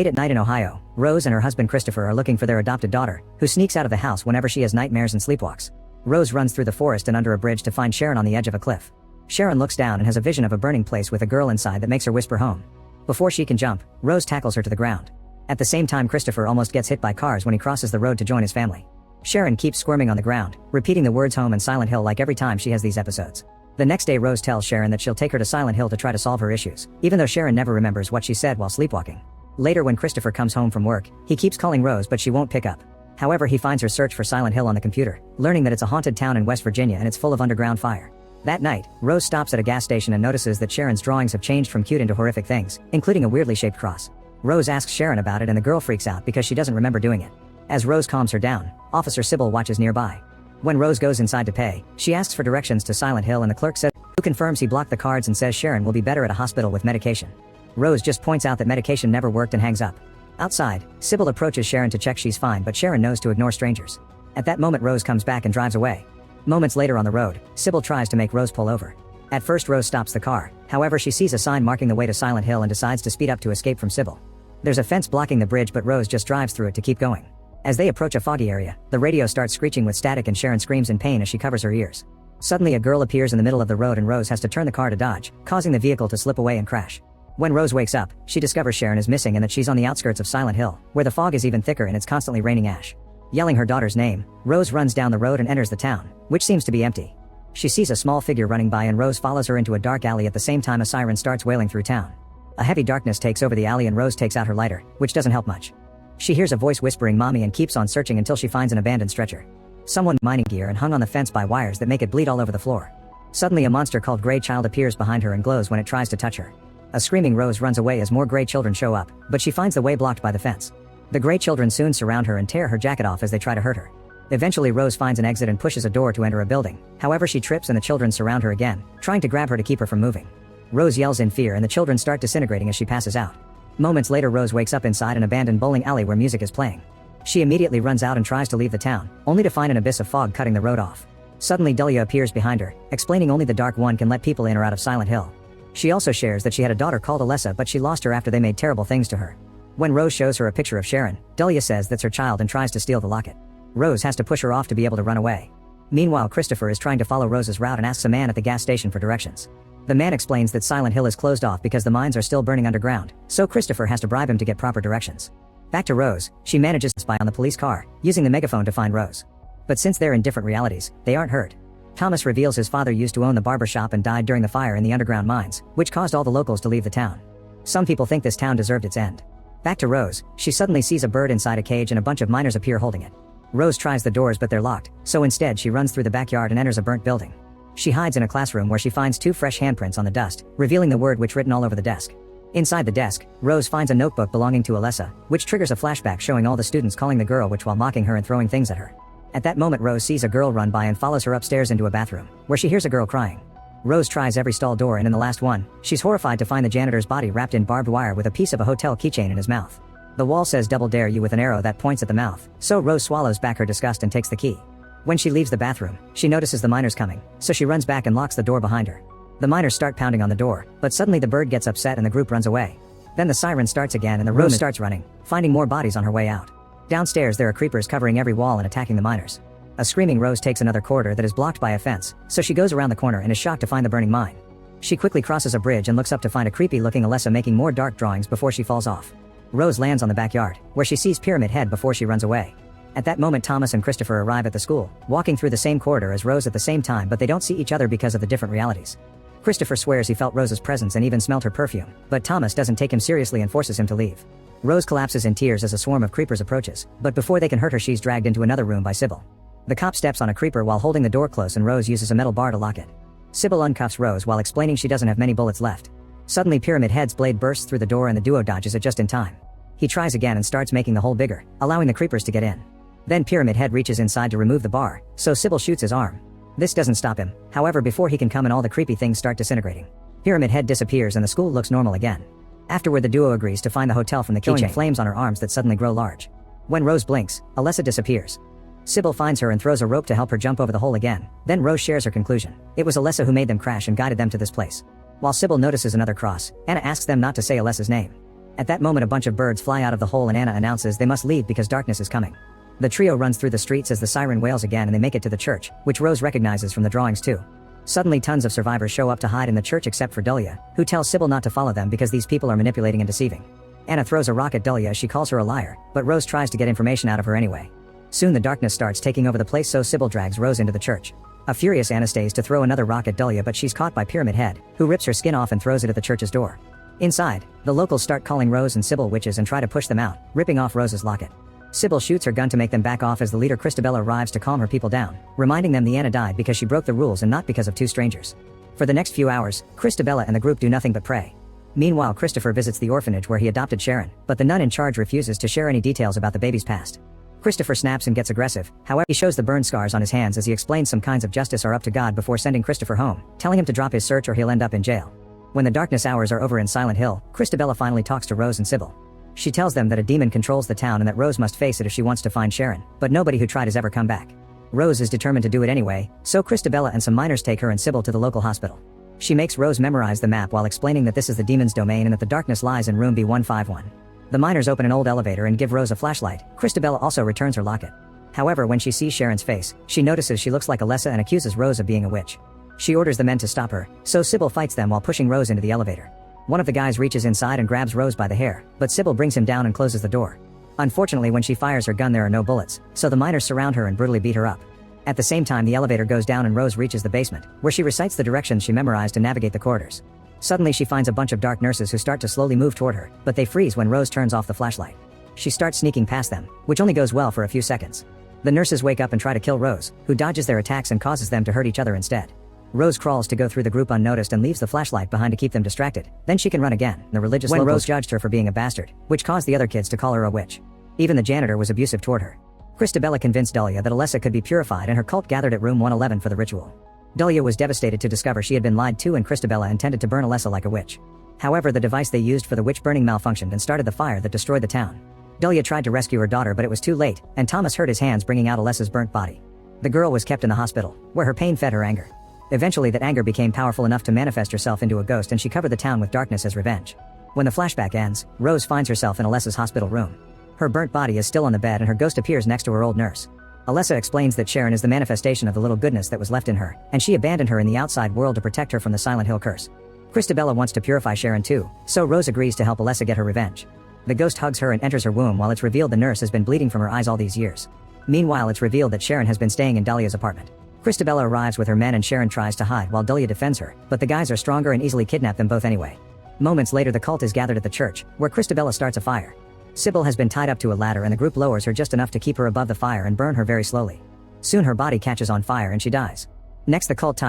Late at night in Ohio, Rose and her husband Christopher are looking for their adopted daughter, who sneaks out of the house whenever she has nightmares and sleepwalks. Rose runs through the forest and under a bridge to find Sharon on the edge of a cliff. Sharon looks down and has a vision of a burning place with a girl inside that makes her whisper home. Before she can jump, Rose tackles her to the ground. At the same time, Christopher almost gets hit by cars when he crosses the road to join his family. Sharon keeps squirming on the ground, repeating the words home and Silent Hill like every time she has these episodes. The next day, Rose tells Sharon that she'll take her to Silent Hill to try to solve her issues, even though Sharon never remembers what she said while sleepwalking. Later, when Christopher comes home from work, he keeps calling Rose but she won't pick up. However, he finds her search for Silent Hill on the computer, learning that it's a haunted town in West Virginia and it's full of underground fire. That night, Rose stops at a gas station and notices that Sharon's drawings have changed from cute into horrific things, including a weirdly shaped cross. Rose asks Sharon about it and the girl freaks out because she doesn't remember doing it. As Rose calms her down, Officer Sybil watches nearby. When Rose goes inside to pay, she asks for directions to Silent Hill and the clerk says, who confirms he blocked the cards and says Sharon will be better at a hospital with medication. Rose just points out that medication never worked and hangs up. Outside, Sybil approaches Sharon to check she's fine but Sharon knows to ignore strangers. At that moment, Rose comes back and drives away. Moments later on the road, Sybil tries to make Rose pull over. At first, Rose stops the car, however she sees a sign marking the way to Silent Hill and decides to speed up to escape from Sybil. There's a fence blocking the bridge but Rose just drives through it to keep going. As they approach a foggy area, the radio starts screeching with static and Sharon screams in pain as she covers her ears. Suddenly a girl appears in the middle of the road and Rose has to turn the car to dodge, causing the vehicle to slip away and crash. When Rose wakes up, she discovers Sharon is missing and that she's on the outskirts of Silent Hill, where the fog is even thicker and it's constantly raining ash. Yelling her daughter's name, Rose runs down the road and enters the town, which seems to be empty. She sees a small figure running by and Rose follows her into a dark alley. At the same time, a siren starts wailing through town. A heavy darkness takes over the alley and Rose takes out her lighter, which doesn't help much. She hears a voice whispering "Mommy" and keeps on searching until she finds an abandoned stretcher. Someone mining gear and hung on the fence by wires that make it bleed all over the floor. Suddenly a monster called Grey Child appears behind her and glows when it tries to touch her. A screaming Rose runs away as more Grey Children show up, but she finds the way blocked by the fence. The Grey Children soon surround her and tear her jacket off as they try to hurt her. Eventually Rose finds an exit and pushes a door to enter a building, however she trips and the children surround her again, trying to grab her to keep her from moving. Rose yells in fear and the children start disintegrating as she passes out. Moments later, Rose wakes up inside an abandoned bowling alley where music is playing. She immediately runs out and tries to leave the town, only to find an abyss of fog cutting the road off. Suddenly Delia appears behind her, explaining only the Dark One can let people in or out of Silent Hill. She also shares that she had a daughter called Alessa but she lost her after they made terrible things to her. When Rose shows her a picture of Sharon, Delia says that's her child and tries to steal the locket. Rose has to push her off to be able to run away. Meanwhile, Christopher is trying to follow Rose's route and asks a man at the gas station for directions. The man explains that Silent Hill is closed off because the mines are still burning underground, so Christopher has to bribe him to get proper directions. Back to Rose, she manages to spy on the police car, using the megaphone to find Rose. But since they're in different realities, they aren't heard. Thomas reveals his father used to own the barber shop and died during the fire in the underground mines, which caused all the locals to leave the town. Some people think this town deserved its end. Back to Rose, she suddenly sees a bird inside a cage and a bunch of miners appear holding it. Rose tries the doors but they're locked, so instead she runs through the backyard and enters a burnt building. She hides in a classroom where she finds 2 fresh handprints on the dust, revealing the word "witch" written all over the desk. Inside the desk, Rose finds a notebook belonging to Alessa, which triggers a flashback showing all the students calling the girl witch while mocking her and throwing things at her. At that moment, Rose sees a girl run by and follows her upstairs into a bathroom, where she hears a girl crying. Rose tries every stall door and in the last one, she's horrified to find the janitor's body wrapped in barbed wire with a piece of a hotel keychain in his mouth. The wall says "double dare you" with an arrow that points at the mouth, so Rose swallows back her disgust and takes the key. When she leaves the bathroom, she notices the miners coming, so she runs back and locks the door behind her. The miners start pounding on the door, but suddenly the bird gets upset and the group runs away. Then the siren starts again and the room starts running, finding more bodies on her way out. Downstairs there are creepers covering every wall and attacking the miners. A screaming Rose takes another corridor that is blocked by a fence, so she goes around the corner and is shocked to find the burning mine. She quickly crosses a bridge and looks up to find a creepy-looking Alessa making more dark drawings before she falls off. Rose lands on the backyard, where she sees Pyramid Head before she runs away. At that moment, Thomas and Christopher arrive at the school, walking through the same corridor as Rose at the same time, but they don't see each other because of the different realities. Christopher swears he felt Rose's presence and even smelled her perfume, but Thomas doesn't take him seriously and forces him to leave. Rose collapses in tears as a swarm of creepers approaches, but before they can hurt her, she's dragged into another room by Sybil. The cop steps on a creeper while holding the door close and Rose uses a metal bar to lock it. Sybil uncuffs Rose while explaining she doesn't have many bullets left. Suddenly Pyramid Head's blade bursts through the door and the duo dodges it just in time. He tries again and starts making the hole bigger, allowing the creepers to get in. Then Pyramid Head reaches inside to remove the bar, so Sybil shoots his arm. This doesn't stop him, however, before he can come and all the creepy things start disintegrating. Pyramid Head disappears and the school looks normal again. Afterward, the duo agrees to find the hotel from the keychain, flames on her arms that suddenly grow large. When Rose blinks, Alessa disappears. Sybil finds her and throws a rope to help her jump over the hole again. Then Rose shares her conclusion. It was Alessa who made them crash and guided them to this place. While Sybil notices another cross, Anna asks them not to say Alessa's name. At that moment a bunch of birds fly out of the hole and Anna announces they must leave because darkness is coming. The trio runs through the streets as the siren wails again and they make it to the church, which Rose recognizes from the drawings too. Suddenly tons of survivors show up to hide in the church except for Dahlia, who tells Sybil not to follow them because these people are manipulating and deceiving. Anna throws a rock at Dahlia as she calls her a liar, but Rose tries to get information out of her anyway. Soon the darkness starts taking over the place, so Sybil drags Rose into the church. A furious Anna stays to throw another rock at Dahlia, but she's caught by Pyramid Head, who rips her skin off and throws it at the church's door. Inside, the locals start calling Rose and Sybil witches and try to push them out, ripping off Rose's locket. Sybil shoots her gun to make them back off as the leader Christabella arrives to calm her people down, reminding them the Anna died because she broke the rules and not because of two strangers. For the next few hours, Christabella and the group do nothing but pray. Meanwhile, Christopher visits the orphanage where he adopted Sharon, but the nun in charge refuses to share any details about the baby's past. Christopher snaps and gets aggressive, however he shows the burn scars on his hands as he explains some kinds of justice are up to God before sending Christopher home, telling him to drop his search or he'll end up in jail. When the darkness hours are over in Silent Hill, Christabella finally talks to Rose and Sybil. She tells them that a demon controls the town and that Rose must face it if she wants to find Sharon, but nobody who tried has ever come back. Rose is determined to do it anyway, so Christabella and some miners take her and Sybil to the local hospital. She makes Rose memorize the map while explaining that this is the demon's domain and that the darkness lies in room B151. The miners open an old elevator and give Rose a flashlight. Christabella also returns her locket. However, when she sees Sharon's face, she notices she looks like Alessa and accuses Rose of being a witch. She orders the men to stop her, so Sybil fights them while pushing Rose into the elevator. One of the guys reaches inside and grabs Rose by the hair, but Sybil brings him down and closes the door. Unfortunately, when she fires her gun there are no bullets, so the miners surround her and brutally beat her up. At the same time the elevator goes down and Rose reaches the basement, where she recites the directions she memorized to navigate the corridors. Suddenly she finds a bunch of dark nurses who start to slowly move toward her, but they freeze when Rose turns off the flashlight. She starts sneaking past them, which only goes well for a few seconds. The nurses wake up and try to kill Rose, who dodges their attacks and causes them to hurt each other instead. Rose crawls to go through the group unnoticed and leaves the flashlight behind to keep them distracted. Then she can run again. The religious locals Rose judged her for being a bastard, which caused the other kids to call her a witch. Even the janitor was abusive toward her. Christabella convinced Dahlia that Alessa could be purified and her cult gathered at room 111 for the ritual. Dahlia was devastated to discover she had been lied to and Christabella intended to burn Alessa like a witch. However, the device they used for the witch burning malfunctioned and started the fire that destroyed the town. Dahlia tried to rescue her daughter but it was too late, and Thomas hurt his hands bringing out Alessa's burnt body. The girl was kept in the hospital, where her pain fed her anger. Eventually that anger became powerful enough to manifest herself into a ghost and she covered the town with darkness as revenge. When the flashback ends, Rose finds herself in Alessa's hospital room. Her burnt body is still on the bed and her ghost appears next to her old nurse. Alessa explains that Sharon is the manifestation of the little goodness that was left in her, and she abandoned her in the outside world to protect her from the Silent Hill curse. Christabella wants to purify Sharon too, so Rose agrees to help Alessa get her revenge. The ghost hugs her and enters her womb while it's revealed the nurse has been bleeding from her eyes all these years. Meanwhile it's revealed that Sharon has been staying in Dahlia's apartment. Christabella arrives with her men and Sharon tries to hide while Dahlia defends her, but the guys are stronger and easily kidnap them both anyway. Moments later the cult is gathered at the church, where Christabella starts a fire. Sybil has been tied up to a ladder and the group lowers her just enough to keep her above the fire and burn her very slowly. Soon her body catches on fire and she dies. Next the cult ties